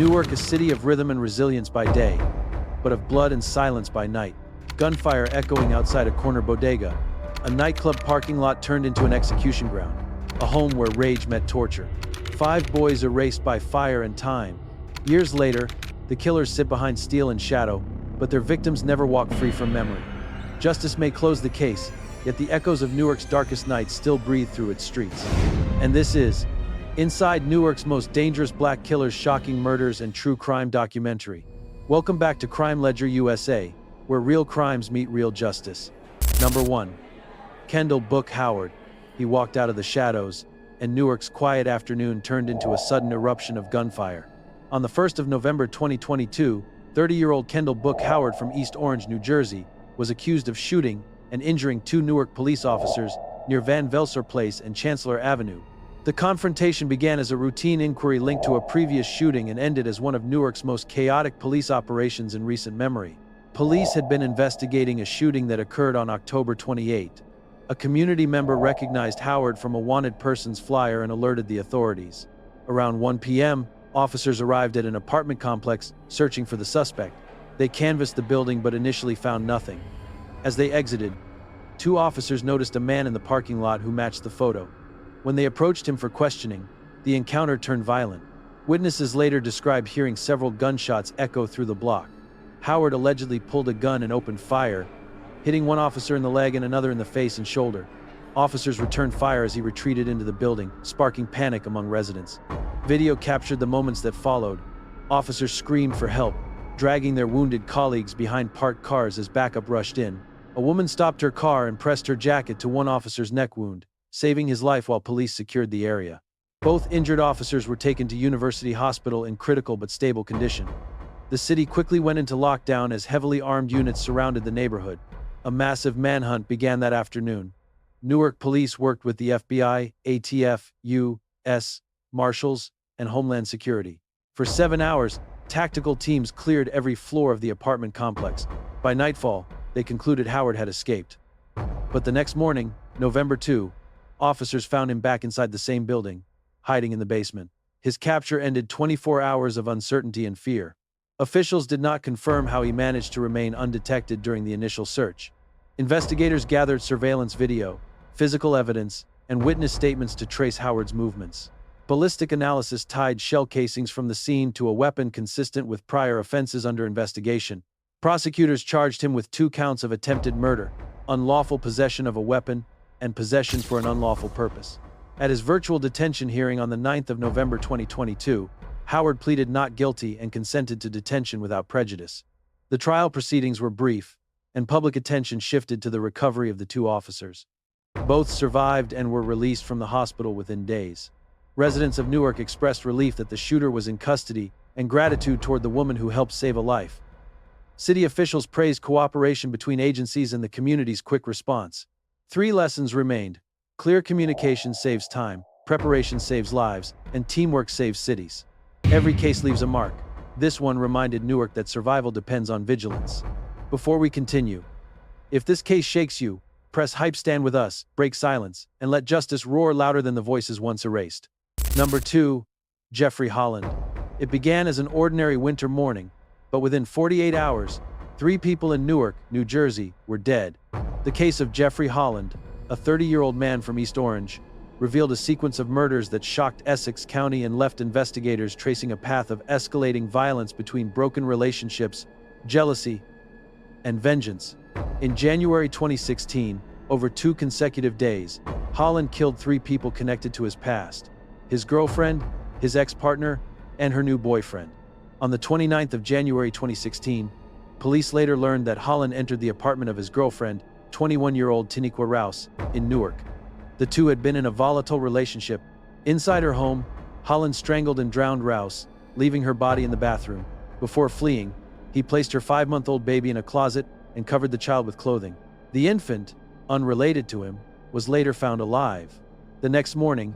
Newark, a city of rhythm and resilience by day, but of blood and silence by night. Gunfire echoing outside a corner bodega. A nightclub parking lot turned into an execution ground. A home where rage met torture. 5 boys erased by fire and time. Years later, the killers sit behind steel and shadow, but their victims never walk free from memory. Justice may close the case, yet the echoes of Newark's darkest nights still breathe through its streets. And this is Inside Newark's Most Dangerous Black Killers, Shocking Murders and True Crime Documentary. Welcome back to Crime Ledger USA, where real crimes meet real justice. Number 1. Kendall Book Howard. He walked out of the shadows, and Newark's quiet afternoon turned into a sudden eruption of gunfire. On the 1st of November 2022, 30-year-old Kendall Book Howard from East Orange, New Jersey, was accused of shooting and injuring 2 Newark police officers near Van Velser Place and Chancellor Avenue. The confrontation began as a routine inquiry linked to a previous shooting and ended as one of Newark's most chaotic police operations in recent memory. Police had been investigating a shooting that occurred on October 28. A community member recognized Howard from a wanted persons flyer and alerted the authorities. Around 1 p.m., officers arrived at an apartment complex, searching for the suspect. They canvassed the building but initially found nothing. As they exited, 2 officers noticed a man in the parking lot who matched the photo. When they approached him for questioning, the encounter turned violent. Witnesses later described hearing several gunshots echo through the block. Howard allegedly pulled a gun and opened fire, hitting one officer in the leg and another in the face and shoulder. Officers returned fire as he retreated into the building, sparking panic among residents. Video captured the moments that followed. Officers screamed for help, dragging their wounded colleagues behind parked cars as backup rushed in. A woman stopped her car and pressed her jacket to one officer's neck wound, saving his life while police secured the area. Both injured officers were taken to University Hospital in critical but stable condition. The city quickly went into lockdown as heavily armed units surrounded the neighborhood. A massive manhunt began that afternoon. Newark police worked with the FBI, ATF, U.S. Marshals, and Homeland Security. For 7 hours, tactical teams cleared every floor of the apartment complex. By nightfall, they concluded Howard had escaped. But the next morning, November 2, officers found him back inside the same building, hiding in the basement. His capture ended 24 hours of uncertainty and fear. Officials did not confirm how he managed to remain undetected during the initial search. Investigators gathered surveillance video, physical evidence, and witness statements to trace Howard's movements. Ballistic analysis tied shell casings from the scene to a weapon consistent with prior offenses under investigation. Prosecutors charged him with 2 counts of attempted murder, unlawful possession of a weapon, and possession for an unlawful purpose. At his virtual detention hearing on the 9th of November 2022, Howard pleaded not guilty and consented to detention without prejudice. The trial proceedings were brief, and public attention shifted to the recovery of the 2 officers. Both survived and were released from the hospital within days. Residents of Newark expressed relief that the shooter was in custody and gratitude toward the woman who helped save a life. City officials praised cooperation between agencies and the community's quick response. 3 lessons remained: clear communication saves time, preparation saves lives, and teamwork saves cities. Every case leaves a mark. This one reminded Newark that survival depends on vigilance. Before we continue, if this case shakes you, press hype, stand with us, break silence, and let justice roar louder than the voices once erased. Number 2. Jeffrey Holland. It began as an ordinary winter morning, but within 48 hours, 3 people in Newark, New Jersey, were dead. The case of Jeffrey Holland, a 30-year-old man from East Orange, revealed a sequence of murders that shocked Essex County and left investigators tracing a path of escalating violence between broken relationships, jealousy, and vengeance. In January 2016, over 2 consecutive days, Holland killed 3 people connected to his past: his girlfriend, his ex-partner, and her new boyfriend. On the 29th of January 2016, police later learned that Holland entered the apartment of his girlfriend, 21-year-old Tiniqua Rouse, in Newark. The 2 had been in a volatile relationship. Inside her home, Holland strangled and drowned Rouse, leaving her body in the bathroom. Before fleeing, he placed her 5-month-old baby in a closet and covered the child with clothing. The infant, unrelated to him, was later found alive. The next morning,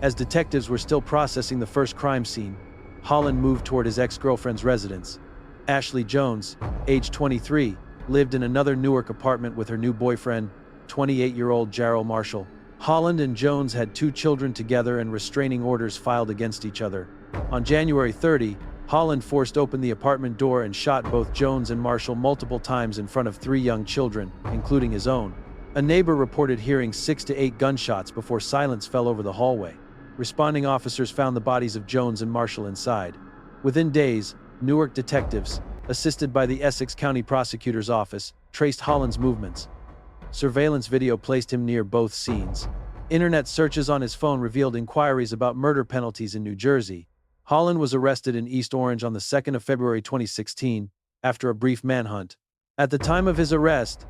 as detectives were still processing the first crime scene, Holland moved toward his ex-girlfriend's residence. Ashley Jones, age 23, lived in another Newark apartment with her new boyfriend, 28-year-old Jarrell Marshall. Holland and Jones had 2 children together and restraining orders filed against each other. On January 30, Holland forced open the apartment door and shot both Jones and Marshall multiple times in front of 3 young children, including his own. A neighbor reported hearing 6 to 8 gunshots before silence fell over the hallway. Responding officers found the bodies of Jones and Marshall inside. Within days, Newark detectives, assisted by the Essex County Prosecutor's Office, traced Holland's movements. Surveillance video placed him near both scenes. Internet searches on his phone revealed inquiries about murder penalties in New Jersey. Holland was arrested in East Orange on the 2nd of February 2016, after a brief manhunt. At the time of his arrest,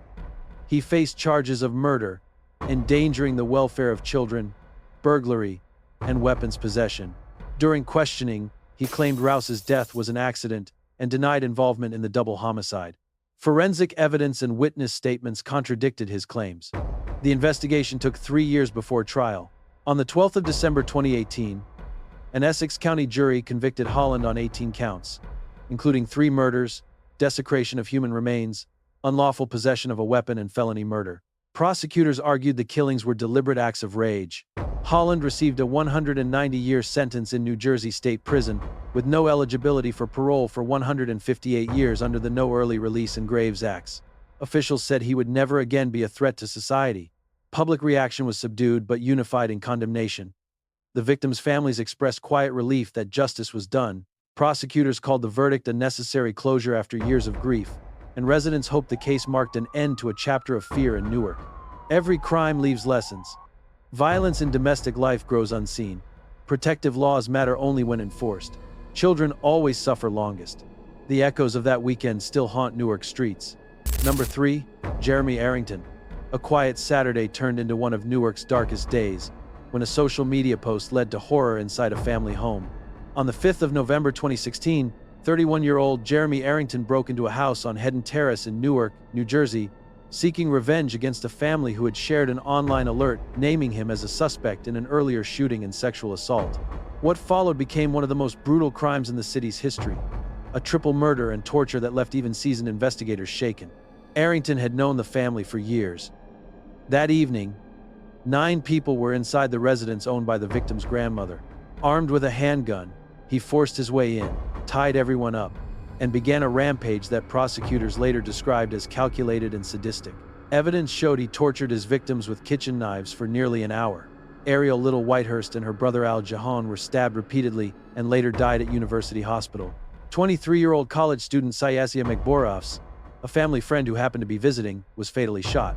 he faced charges of murder, endangering the welfare of children, burglary, and weapons possession. During questioning, he claimed Rouse's death was an accident and denied involvement in the double homicide. Forensic evidence and witness statements contradicted his claims. The investigation took 3 years before trial. On the 12th of December 2018, an Essex County jury convicted Holland on 18 counts, including 3 murders, desecration of human remains, unlawful possession of a weapon, and felony murder. Prosecutors argued the killings were deliberate acts of rage. Holland received a 190-year sentence in New Jersey State Prison, with no eligibility for parole for 158 years under the No Early Release and Graves Acts. Officials said he would never again be a threat to society. Public reaction was subdued but unified in condemnation. The victims' families expressed quiet relief that justice was done. Prosecutors called the verdict a necessary closure after years of grief, and residents hoped the case marked an end to a chapter of fear in Newark. Every crime leaves lessons. Violence in domestic life grows unseen. Protective laws matter only when enforced. Children always suffer longest. The echoes of that weekend still haunt Newark streets. Number 3, Jeremy Arrington. A quiet Saturday turned into one of Newark's darkest days, when a social media post led to horror inside a family home. On the 5th of November 2016, 31-year-old Jeremy Arrington broke into a house on Hampton Terrace in Newark, New Jersey, seeking revenge against a family who had shared an online alert naming him as a suspect in an earlier shooting and sexual assault. What followed became one of the most brutal crimes in the city's history, a triple murder and torture that left even seasoned investigators shaken. Arrington had known the family for years. That evening, 9 people were inside the residence owned by the victim's grandmother. Armed with a handgun, he forced his way in, tied everyone up, and began a rampage that prosecutors later described as calculated and sadistic. Evidence showed he tortured his victims with kitchen knives for nearly an hour. Ariel Little Whitehurst and her brother Al Jahan were stabbed repeatedly and later died at University Hospital. 23-year-old college student Syasia McBorofs, a family friend who happened to be visiting, was fatally shot.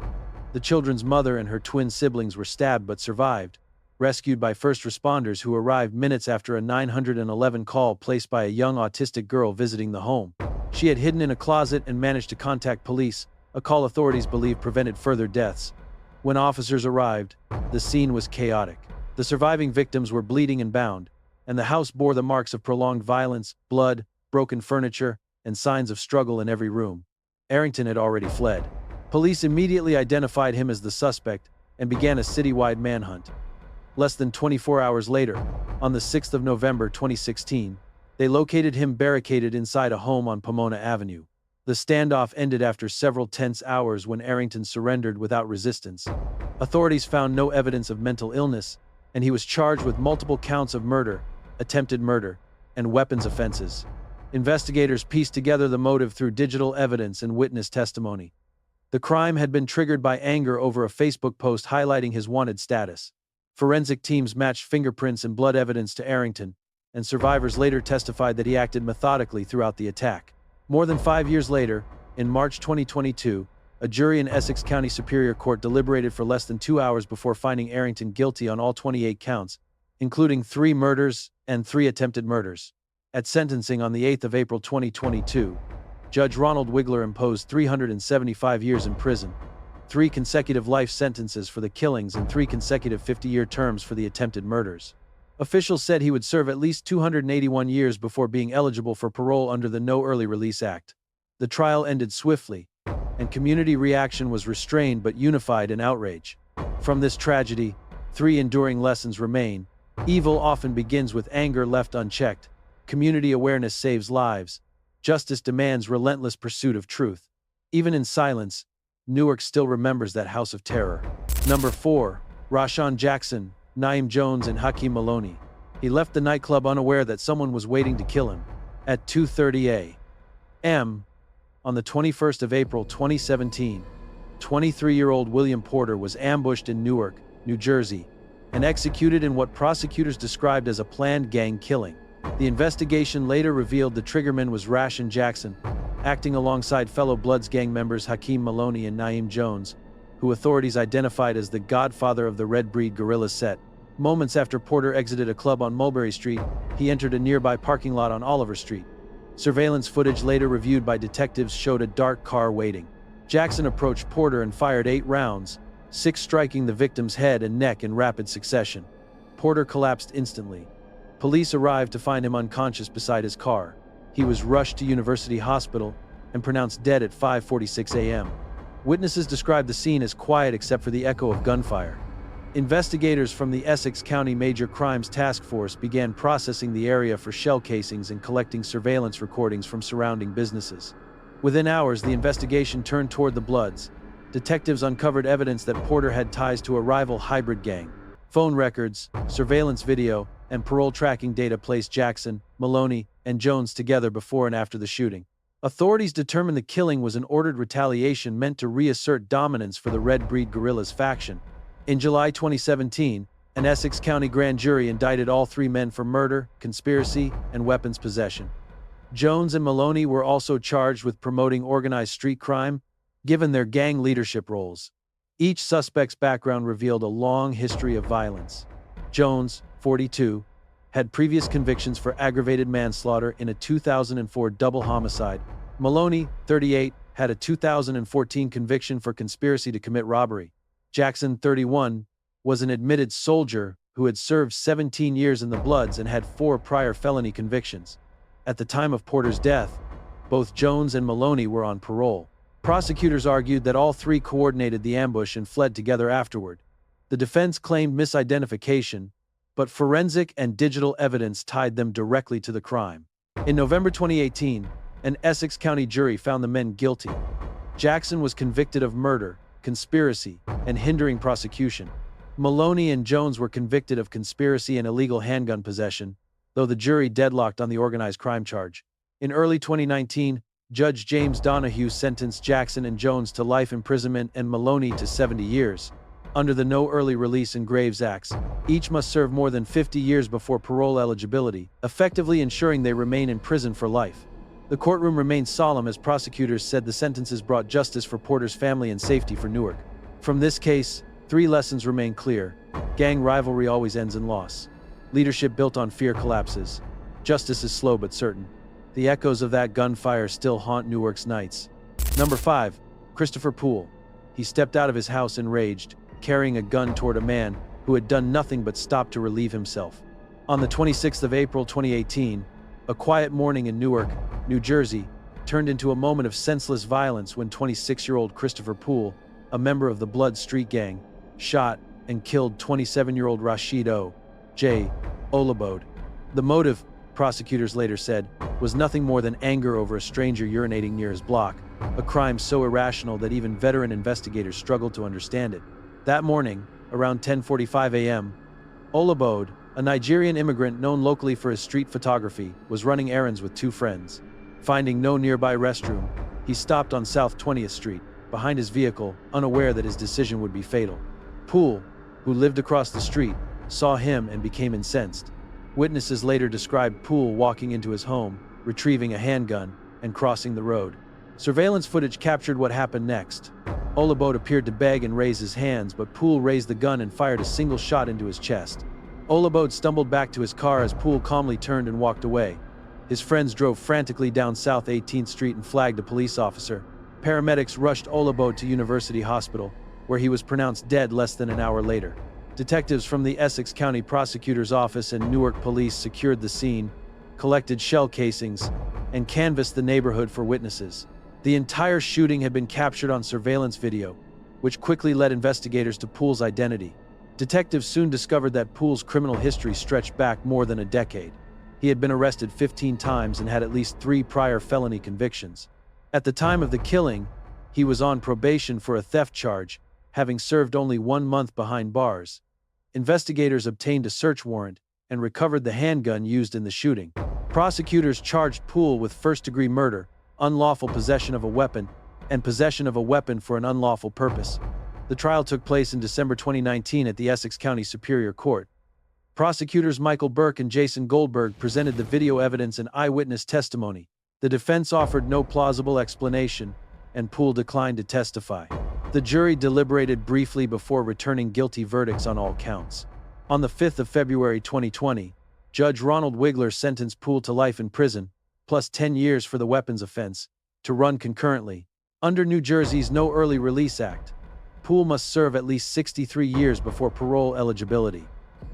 The children's mother and her twin siblings were stabbed but survived, rescued by first responders who arrived minutes after a 911 call placed by a young autistic girl visiting the home. She had hidden in a closet and managed to contact police, a call authorities believe prevented further deaths. When officers arrived, the scene was chaotic. The surviving victims were bleeding and bound, and the house bore the marks of prolonged violence, blood, broken furniture, and signs of struggle in every room. Arrington had already fled. Police immediately identified him as the suspect and began a citywide manhunt. Less than 24 hours later, on the 6th of November 2016, they located him barricaded inside a home on Pomona Avenue. The standoff ended after several tense hours when Arrington surrendered without resistance. Authorities found no evidence of mental illness, and he was charged with multiple counts of murder, attempted murder, and weapons offenses. Investigators pieced together the motive through digital evidence and witness testimony. The crime had been triggered by anger over a Facebook post highlighting his wanted status. Forensic teams matched fingerprints and blood evidence to Arrington, and survivors later testified that he acted methodically throughout the attack. More than 5 years later, in March 2022, a jury in Essex County Superior Court deliberated for less than 2 hours before finding Arrington guilty on all 28 counts, including 3 murders and 3 attempted murders. At sentencing on the 8th of April 2022, Judge Ronald Wigler imposed 375 years in prison, 3 consecutive life sentences for the killings and 3 consecutive 50-year terms for the attempted murders. Officials said he would serve at least 281 years before being eligible for parole under the No Early Release Act. The trial ended swiftly, and community reaction was restrained but unified in outrage. From this tragedy, 3 enduring lessons remain. Evil often begins with anger left unchecked. Community awareness saves lives. Justice demands relentless pursuit of truth. Even in silence, Newark still remembers that house of terror. Number 4. Rashan Jackson, Naim Jones, and Hakeem Maloney. He left the nightclub unaware that someone was waiting to kill him. At 2:30 a.m. on the 21st of April 2017, 23-year-old William Porter was ambushed in Newark, New Jersey, and executed in what prosecutors described as a planned gang killing. The investigation later revealed the triggerman was Rashan Jackson, acting alongside fellow Bloods gang members Hakeem Maloney and Naim Jones, who authorities identified as the godfather of the Red Breed guerrilla set. Moments after Porter exited a club on Mulberry Street, he entered a nearby parking lot on Oliver Street. Surveillance footage later reviewed by detectives showed a dark car waiting. Jackson approached Porter and fired 8 rounds, 6 striking the victim's head and neck in rapid succession. Porter collapsed instantly. Police arrived to find him unconscious beside his car. He was rushed to University Hospital and pronounced dead at 5:46 a.m. Witnesses described the scene as quiet except for the echo of gunfire. Investigators from the Essex County Major Crimes Task Force began processing the area for shell casings and collecting surveillance recordings from surrounding businesses. Within hours, the investigation turned toward the Bloods. Detectives uncovered evidence that Porter had ties to a rival hybrid gang. Phone records, surveillance video, and parole tracking data placed Jackson, Maloney, and Jones together before and after the shooting. Authorities determined the killing was an ordered retaliation meant to reassert dominance for the Red Breed guerrillas faction. In July 2017, an Essex County grand jury indicted all 3 men for murder, conspiracy, and weapons possession. Jones and Maloney were also charged with promoting organized street crime, given their gang leadership roles. Each suspect's background revealed a long history of violence. Jones, 42, had previous convictions for aggravated manslaughter in a 2004 double homicide. Maloney, 38, had a 2014 conviction for conspiracy to commit robbery. Jackson, 31, was an admitted soldier who had served 17 years in the Bloods and had 4 prior felony convictions. At the time of Porter's death, both Jones and Maloney were on parole. Prosecutors argued that all 3 coordinated the ambush and fled together afterward. The defense claimed misidentification, but forensic and digital evidence tied them directly to the crime. In November 2018, an Essex County jury found the men guilty. Jackson was convicted of murder, conspiracy, and hindering prosecution. Maloney and Jones were convicted of conspiracy and illegal handgun possession, though the jury deadlocked on the organized crime charge. In early 2019, Judge James Donahue sentenced Jackson and Jones to life imprisonment and Maloney to 70 years. Under the No Early Release and Graves Acts, each must serve more than 50 years before parole eligibility, effectively ensuring they remain in prison for life. The courtroom remained solemn as prosecutors said the sentences brought justice for Porter's family and safety for Newark. From this case, 3 lessons remain clear. Gang rivalry always ends in loss. Leadership built on fear collapses. Justice is slow but certain. The echoes of that gunfire still haunt Newark's nights. Number 5. Christopher Poole. He stepped out of his house enraged, carrying a gun toward a man who had done nothing but stop to relieve himself. On the 26th of April 2018, a quiet morning in Newark, New Jersey, turned into a moment of senseless violence when 26-year-old Christopher Poole, a member of the Blood Street Gang, shot and killed 27-year-old Rashid O.J. Olabode. The motive, prosecutors later said, was nothing more than anger over a stranger urinating near his block, a crime so irrational that even veteran investigators struggled to understand it. That morning, around 10:45 a.m., Olabode, a Nigerian immigrant known locally for his street photography, was running errands with 2 friends. Finding no nearby restroom, he stopped on South 20th Street, behind his vehicle, unaware that his decision would be fatal. Poole, who lived across the street, saw him and became incensed. Witnesses later described Poole walking into his home, retrieving a handgun, and crossing the road. Surveillance footage captured what happened next. Olabode appeared to beg and raise his hands, but Poole raised the gun and fired a single shot into his chest. Olabode stumbled back to his car as Poole calmly turned and walked away. His friends drove frantically down South 18th Street and flagged a police officer. Paramedics rushed Olabode to University Hospital, where he was pronounced dead less than an hour later. Detectives from the Essex County Prosecutor's Office and Newark Police secured the scene, collected shell casings, and canvassed the neighborhood for witnesses. The entire shooting had been captured on surveillance video, which quickly led investigators to Poole's identity. Detectives soon discovered that Poole's criminal history stretched back more than a decade. He had been arrested 15 times and had at least 3 prior felony convictions. At the time of the killing, he was on probation for a theft charge, having served only 1 month behind bars. Investigators obtained a search warrant and recovered the handgun used in the shooting. Prosecutors charged Poole with first-degree murder, unlawful possession of a weapon, and possession of a weapon for an unlawful purpose. The trial took place in December 2019 at the Essex County Superior Court. Prosecutors Michael Burke and Jason Goldberg presented the video evidence and eyewitness testimony. The defense offered no plausible explanation, and Poole declined to testify. The jury deliberated briefly before returning guilty verdicts on all counts. On the 5th of February 2020, Judge Ronald Wigler sentenced Poole to life in prison, plus 10 years for the weapons offense, to run concurrently. Under New Jersey's No Early Release Act, Poole must serve at least 63 years before parole eligibility.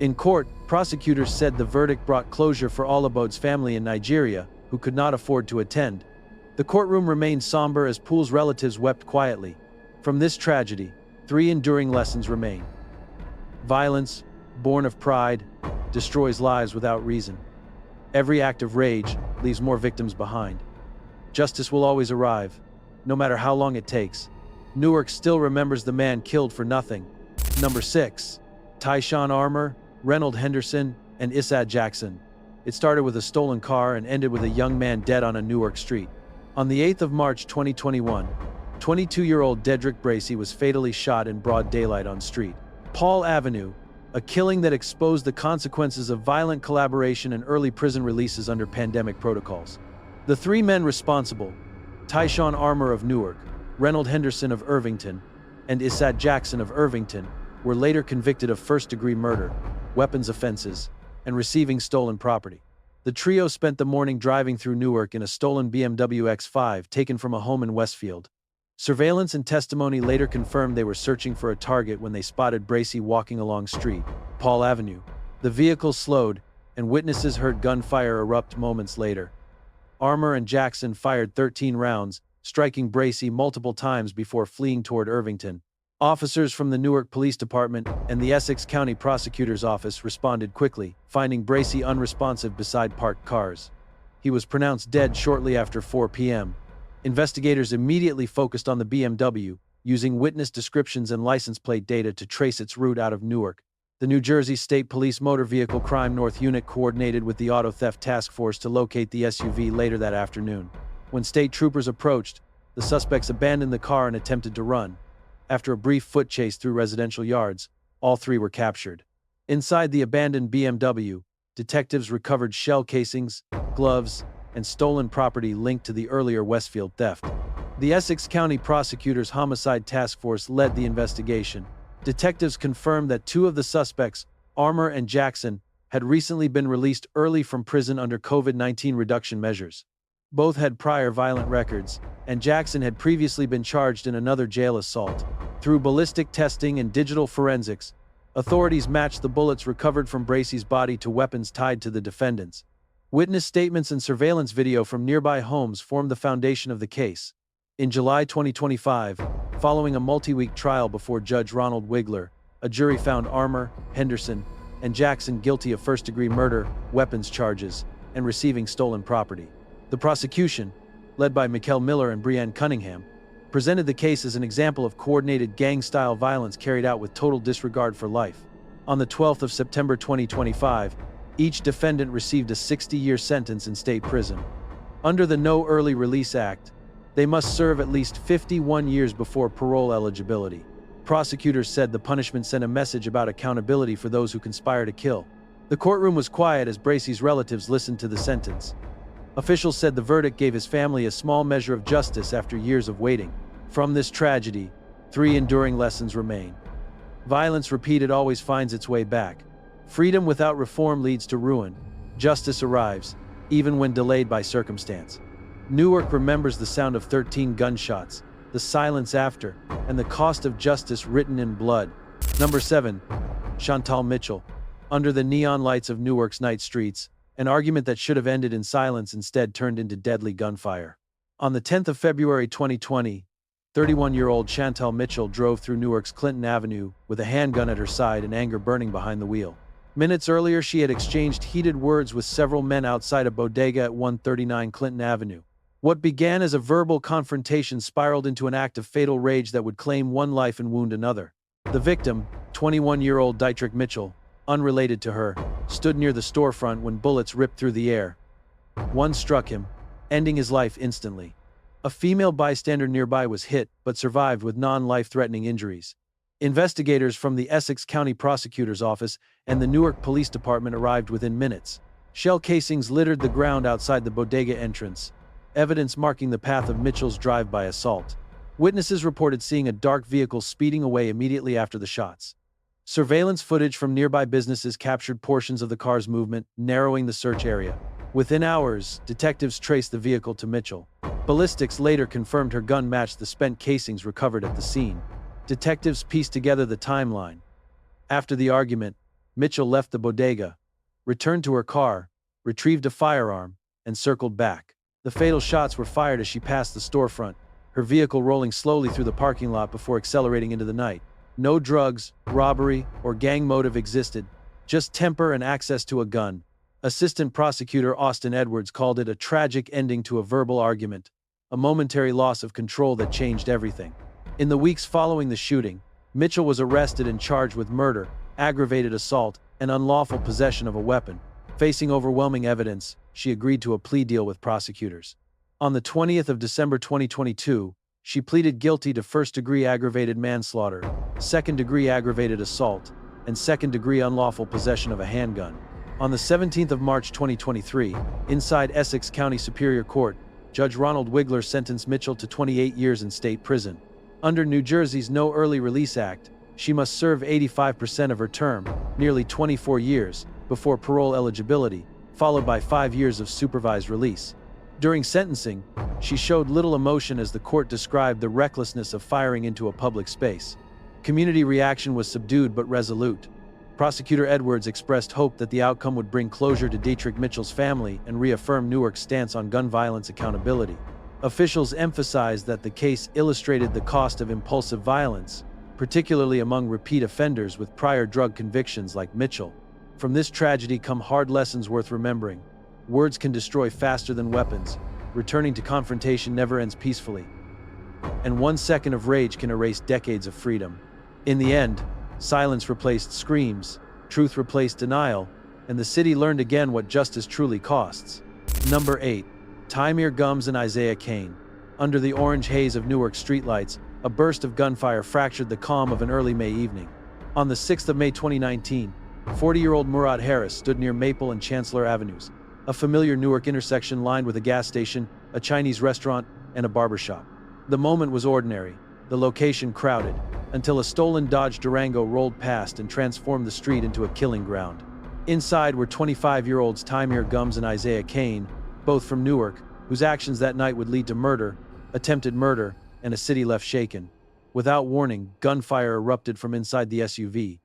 In court, prosecutors said the verdict brought closure for Olabode's family in Nigeria, who could not afford to attend. The courtroom remained somber as Poole's relatives wept quietly. From this tragedy, 3 enduring lessons remain. Violence, born of pride, destroys lives without reason. Every act of rage leaves more victims behind. Justice will always arrive, no matter how long it takes. Newark still remembers the man killed for nothing. Number 6. Tyshon Armour, Reynold Henderson, and Issad Jackson. It started with a stolen car and ended with a young man dead on a Newark street. On the 8th of March 2021, 22-year-old Dedrick Bracey was fatally shot in broad daylight on Street Paul Avenue, a killing that exposed the consequences of violent collaboration and early prison releases under pandemic protocols. The 3 men responsible, Tyshon Armour of Newark, Reynold Henderson of Irvington, and Issad Jackson of Irvington, were later convicted of first-degree murder, weapons offenses, and receiving stolen property. The trio spent the morning driving through Newark in a stolen BMW X5 taken from a home in Westfield. Surveillance and testimony later confirmed they were searching for a target when they spotted Bracey walking along Street Paul Avenue. The vehicle slowed, and witnesses heard gunfire erupt moments later. Armour and Jackson fired 13 rounds, striking Bracey multiple times before fleeing toward Irvington. Officers from the Newark Police Department and the Essex County Prosecutor's Office responded quickly, finding Bracey unresponsive beside parked cars. He was pronounced dead shortly after 4 p.m. Investigators immediately focused on the BMW, using witness descriptions and license plate data to trace its route out of Newark. The New Jersey State Police Motor Vehicle Crime North Unit coordinated with the Auto Theft Task Force to locate the SUV later that afternoon. When state troopers approached, the suspects abandoned the car and attempted to run. After a brief foot chase through residential yards, all 3 were captured. Inside the abandoned BMW, detectives recovered shell casings, gloves, and stolen property linked to the earlier Westfield theft. The Essex County Prosecutor's Homicide Task Force led the investigation. Detectives confirmed that 2 of the suspects, Armour and Jackson, had recently been released early from prison under COVID-19 reduction measures. Both had prior violent records, and Jackson had previously been charged in another jail assault. Through ballistic testing and digital forensics, authorities matched the bullets recovered from Bracey's body to weapons tied to the defendants. Witness statements and surveillance video from nearby homes formed the foundation of the case. In July 2025, following a multi-week trial before Judge Ronald Wigler, a jury found Armour, Henderson, and Jackson guilty of first-degree murder, weapons charges, and receiving stolen property. The prosecution, led by Mikkel Miller and Brianne Cunningham, presented the case as an example of coordinated gang-style violence carried out with total disregard for life. On the 12th of September 2025, each defendant received a 60-year sentence in state prison. Under the No Early Release Act, they must serve at least 51 years before parole eligibility. Prosecutors said the punishment sent a message about accountability for those who conspire to kill. The courtroom was quiet as Bracey's relatives listened to the sentence. Officials said the verdict gave his family a small measure of justice after years of waiting. From this tragedy, 3 enduring lessons remain. Violence repeated always finds its way back. Freedom without reform leads to ruin. Justice arrives, even when delayed by circumstance. Newark remembers the sound of 13 gunshots, the silence after, and the cost of justice written in blood. Number 7. Chantal Mitchell. Under the neon lights of Newark's night streets, an argument that should have ended in silence instead turned into deadly gunfire. On the 10th of February 2020, 31-year-old Chantal Mitchell drove through Newark's Clinton Avenue with a handgun at her side and anger burning behind the wheel. Minutes earlier, she had exchanged heated words with several men outside a bodega at 139 Clinton Avenue. What began as a verbal confrontation spiraled into an act of fatal rage that would claim one life and wound another. The victim, 21-year-old Dedrick Mitchell, unrelated to her, stood near the storefront when bullets ripped through the air. One struck him, ending his life instantly. A female bystander nearby was hit but survived with non-life-threatening injuries. Investigators from the Essex County Prosecutor's Office and the Newark Police Department arrived within minutes. Shell casings littered the ground outside the bodega entrance, evidence marking the path of Mitchell's drive-by assault. Witnesses reported seeing a dark vehicle speeding away immediately after the shots. Surveillance footage from nearby businesses captured portions of the car's movement, narrowing the search area. Within hours, detectives traced the vehicle to Mitchell. Ballistics later confirmed her gun matched the spent casings recovered at the scene. Detectives pieced together the timeline. After the argument, Mitchell left the bodega, returned to her car, retrieved a firearm, and circled back. The fatal shots were fired as she passed the storefront, her vehicle rolling slowly through the parking lot before accelerating into the night. No drugs, robbery, or gang motive existed, just temper and access to a gun. Assistant Prosecutor Austin Edwards called it a tragic ending to a verbal argument, a momentary loss of control that changed everything. In the weeks following the shooting, Mitchell was arrested and charged with murder, aggravated assault, and unlawful possession of a weapon. Facing overwhelming evidence, she agreed to a plea deal with prosecutors. On the 20th of December 2022, she pleaded guilty to first-degree aggravated manslaughter, second-degree aggravated assault, and second-degree unlawful possession of a handgun. On the 17th of March 2023, inside Essex County Superior Court, Judge Ronald Wigler sentenced Mitchell to 28 years in state prison. Under New Jersey's No Early Release Act, she must serve 85% of her term, nearly 24 years, before parole eligibility, followed by 5 years of supervised release. During sentencing, she showed little emotion as the court described the recklessness of firing into a public space. Community reaction was subdued but resolute. Prosecutor Edwards expressed hope that the outcome would bring closure to Dietrich Mitchell's family and reaffirm Newark's stance on gun violence accountability. Officials emphasized that the case illustrated the cost of impulsive violence, particularly among repeat offenders with prior drug convictions like Mitchell. From this tragedy come hard lessons worth remembering. Words can destroy faster than weapons. Returning to confrontation never ends peacefully. And 1 second of rage can erase decades of freedom. In the end, silence replaced screams, truth replaced denial, and the city learned again what justice truly costs. Number 8. Tymeer, Gumbs, and Isaiah Kane. Under the orange haze of Newark streetlights, a burst of gunfire fractured the calm of an early May evening. On the 6th of May 2019, 40-year-old Murad Harris stood near Maple and Chancellor Avenues, a familiar Newark intersection lined with a gas station, a Chinese restaurant, and a barbershop. The moment was ordinary, the location crowded, until a stolen Dodge Durango rolled past and transformed the street into a killing ground. Inside were 25-year-olds Tymeer, Gumbs, and Isaiah Kane, both from Newark, whose actions that night would lead to murder, attempted murder, and a city left shaken. Without warning, gunfire erupted from inside the SUV.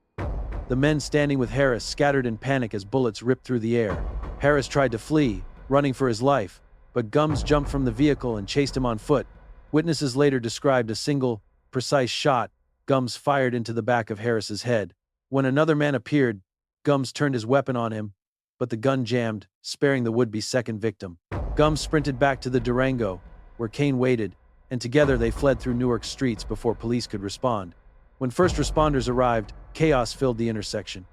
The men standing with Harris scattered in panic as bullets ripped through the air. Harris tried to flee, running for his life, but Gumbs jumped from the vehicle and chased him on foot. Witnesses later described a single, precise shot Gumbs fired into the back of Harris's head. When another man appeared, Gumbs turned his weapon on him, but the gun jammed, sparing the would-be second victim. Gumbs sprinted back to the Durango, where Kane waited, and together they fled through Newark streets before police could respond. When first responders arrived, chaos filled the intersection.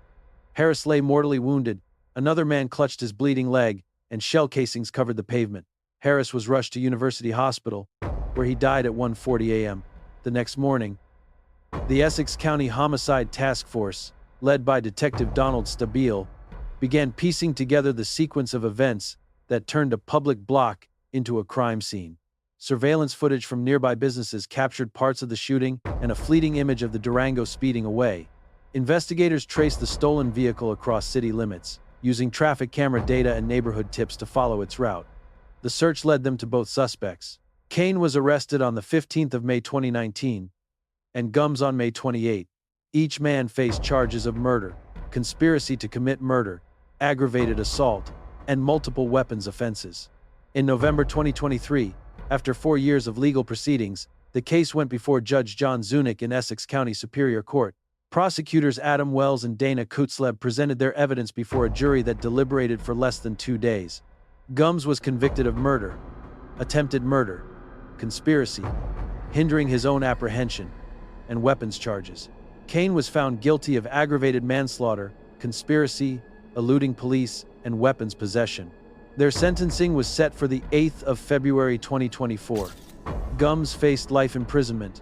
Harris lay mortally wounded, another man clutched his bleeding leg, and shell casings covered the pavement. Harris was rushed to University Hospital, where he died at 1:40 a.m. The next morning, the Essex County Homicide Task Force, led by Detective Donald Stabile, began piecing together the sequence of events that turned a public block into a crime scene. Surveillance footage from nearby businesses captured parts of the shooting and a fleeting image of the Durango speeding away. Investigators traced the stolen vehicle across city limits, using traffic camera data and neighborhood tips to follow its route. The search led them to both suspects. Kane was arrested on the 15th of May 2019, and Gumbs on May 28. Each man faced charges of murder, conspiracy to commit murder, aggravated assault, and multiple weapons offenses. In November 2023, after 4 years of legal proceedings, the case went before Judge John Zunick in Essex County Superior Court. Prosecutors Adam Wells and Dana Kutzleb presented their evidence before a jury that deliberated for less than 2 days. Gumbs was convicted of murder, attempted murder, conspiracy, hindering his own apprehension, and weapons charges. Kane was found guilty of aggravated manslaughter, conspiracy, eluding police, and weapons possession. Their sentencing was set for the 8th of February 2024. Gumbs faced life imprisonment,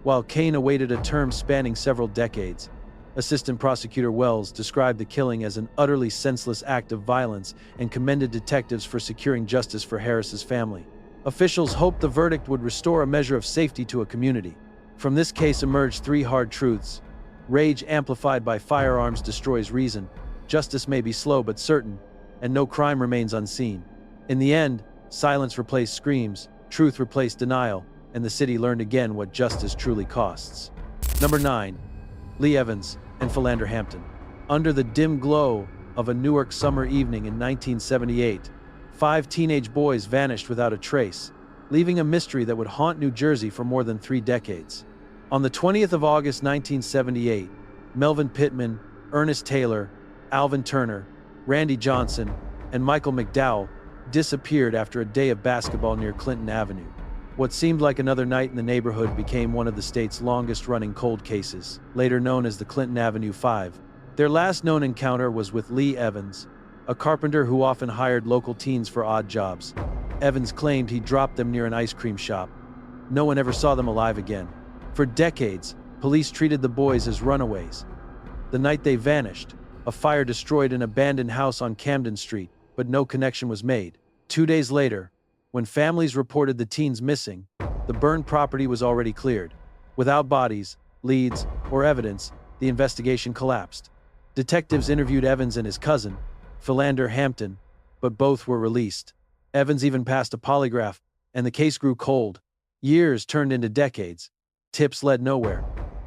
while Kane awaited a term spanning several decades. Assistant Prosecutor Wells described the killing as an utterly senseless act of violence and commended detectives for securing justice for Harris's family. Officials hoped the verdict would restore a measure of safety to a community. From this case emerged three hard truths. Rage amplified by firearms destroys reason, justice may be slow but certain, and no crime remains unseen. In the end, silence replaced screams, truth replaced denial, and the city learned again what justice truly costs. Number 9. Lee Evans and Philander Hampton. Under the dim glow of a Newark summer evening in 1978, 5 teenage boys vanished without a trace, leaving a mystery that would haunt New Jersey for more than 3 decades. On the 20th of August 1978, Melvin Pittman, Ernest Taylor, Alvin Turner, Randy Johnson, and Michael McDowell disappeared after a day of basketball near Clinton Avenue. What seemed like another night in the neighborhood became one of the state's longest-running cold cases, later known as the Clinton Avenue 5. Their last known encounter was with Lee Evans, a carpenter who often hired local teens for odd jobs. Evans claimed he dropped them near an ice cream shop. No one ever saw them alive again. For decades, police treated the boys as runaways. The night they vanished, a fire destroyed an abandoned house on Camden Street, but no connection was made. 2 days later, when families reported the teens missing, the burned property was already cleared. Without bodies, leads, or evidence, the investigation collapsed. Detectives interviewed Evans and his cousin, Philander Hampton, but both were released. Evans even passed a polygraph, and the case grew cold. Years turned into decades. Tips led nowhere.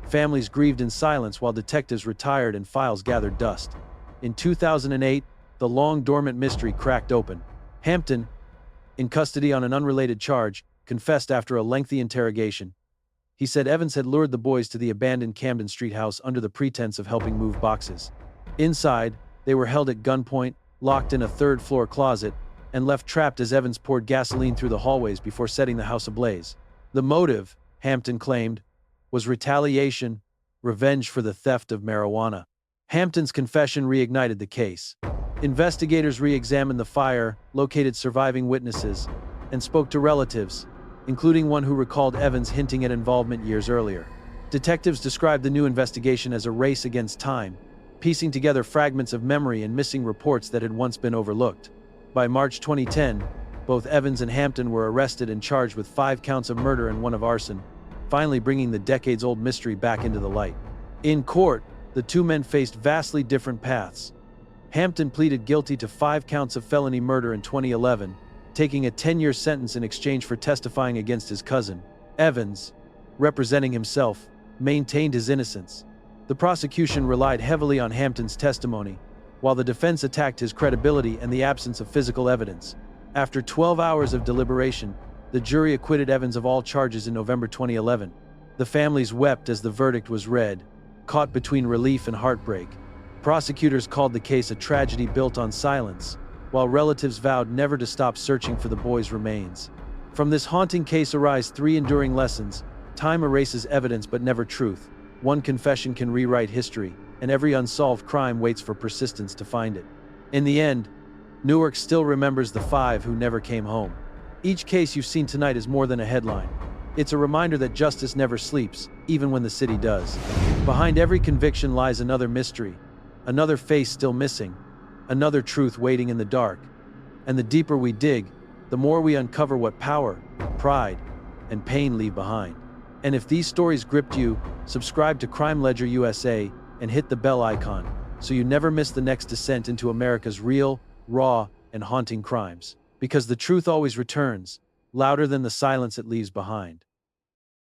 Families grieved in silence while detectives retired and files gathered dust. In 2008, the long-dormant mystery cracked open. Hampton, in custody on an unrelated charge, confessed after a lengthy interrogation. He said Evans had lured the boys to the abandoned Camden Street house under the pretense of helping move boxes. Inside, they were held at gunpoint, locked in a third-floor closet, and left trapped as Evans poured gasoline through the hallways before setting the house ablaze. The motive, Hampton claimed, was retaliation, revenge for the theft of marijuana. Hampton's confession reignited the case. Investigators re-examined the fire, located surviving witnesses, and spoke to relatives, including one who recalled Evans hinting at involvement years earlier. Detectives described the new investigation as a race against time, piecing together fragments of memory and missing reports that had once been overlooked. By March 2010, both Evans and Hampton were arrested and charged with 5 counts of murder and 1 of arson, finally bringing the decades-old mystery back into the light. In court, the 2 men faced vastly different paths. Hampton pleaded guilty to 5 counts of felony murder in 2011, taking a 10-year sentence in exchange for testifying against his cousin. Evans, representing himself, maintained his innocence. The prosecution relied heavily on Hampton's testimony, while the defense attacked his credibility and the absence of physical evidence. After 12 hours of deliberation, the jury acquitted Evans of all charges in November 2011. The families wept as the verdict was read, caught between relief and heartbreak. Prosecutors called the case a tragedy built on silence, while relatives vowed never to stop searching for the boys' remains. From this haunting case arise 3 enduring lessons. Time erases evidence but never truth. One confession can rewrite history, and every unsolved crime waits for persistence to find it. In the end, Newark still remembers the 5 who never came home. Each case you've seen tonight is more than a headline. It's a reminder that justice never sleeps, even when the city does. Behind every conviction lies another mystery, another face still missing, another truth waiting in the dark. And the deeper we dig, the more we uncover what power, pride, and pain leave behind. And if these stories gripped you, subscribe to Crime Ledger USA and hit the bell icon so you never miss the next descent into America's real, raw, and haunting crimes. Because the truth always returns, louder than the silence it leaves behind.